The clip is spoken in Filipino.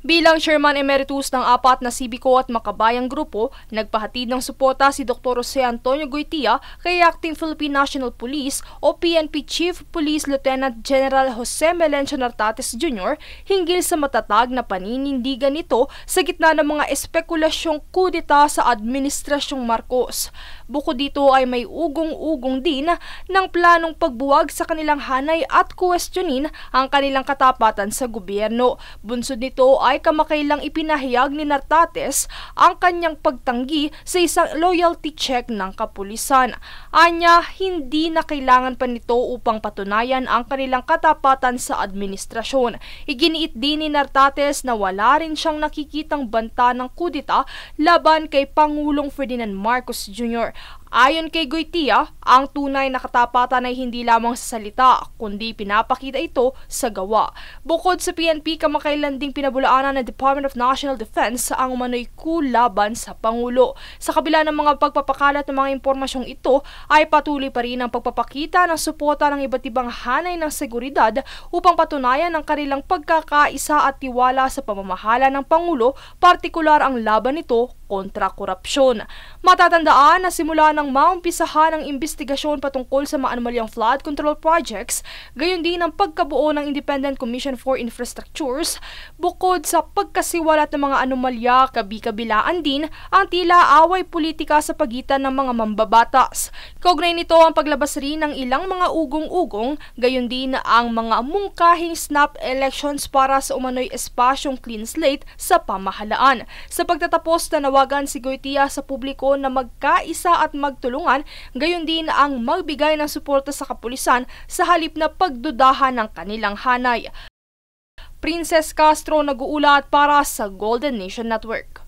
Bilang Chairman Emeritus ng apat na sibiko at makabayang grupo, nagpahatid ng suporta si Dr. Jose Antonio Goytia kay Acting Philippine National Police o PNP Chief Police Lieutenant General Jose Melencio Nartates Jr. hinggil sa matatag na paninindigan nito sa gitna ng mga espekulasyong kudeta sa Administrasyong Marcos. Bukod dito ay may ugong-ugong din ng planong pagbuwag sa kanilang hanay at kwestiyonin ang kanilang katapatan sa gobyerno. Bunsod nito ay kamakailang ipinahayag ni Nartates ang kanyang pagtanggi sa isang loyalty check ng kapulisan. Anya, hindi na kailangan pa nito upang patunayan ang kanilang katapatan sa administrasyon. Iginiit din ni Nartates na wala rin siyang nakikitang banta ng kudeta laban kay Pangulong Ferdinand Marcos Jr. Ayon kay Goytia, ang tunay na katapatan ay hindi lamang sa salita, kundi pinapakita ito sa gawa. Bukod sa PNP, kamakailan ding pinabulaanan ng Department of National Defense ang umano'y coup laban sa Pangulo. Sa kabila ng mga pagpapakalat ng mga impormasyong ito, ay patuloy pa rin ang pagpapakita ng suporta ng iba't ibang hanay ng seguridad upang patunayan ang kanilang pagkakaisa at tiwala sa pamamahala ng Pangulo, partikular ang laban nito kontra korupsyon. Matatandaan na simula ng maumpisahan ang investigasyon patungkol sa mga anomalyang flood control projects, gayon din ang pagkabuo ng Independent Commission for Infrastructures, bukod sa pagkasiwalat ng mga anomalya, kabi-kabilaan din ang tila away politika sa pagitan ng mga mambabatas. Kaugnay nito ang paglabas rin ng ilang mga ugong-ugong, gayon din ang mga mungkahing snap elections para sa umano'y espasyong clean slate sa pamahalaan. Sa pagtatapos na nawagan si Goytia sa publiko na magkaisa at magtulungan, gayon din ang magbigay ng suporta sa kapulisan sa halip na pagdudahan ng kanilang hanay. Princess Castro nag-uulat para sa Golden Nation Network.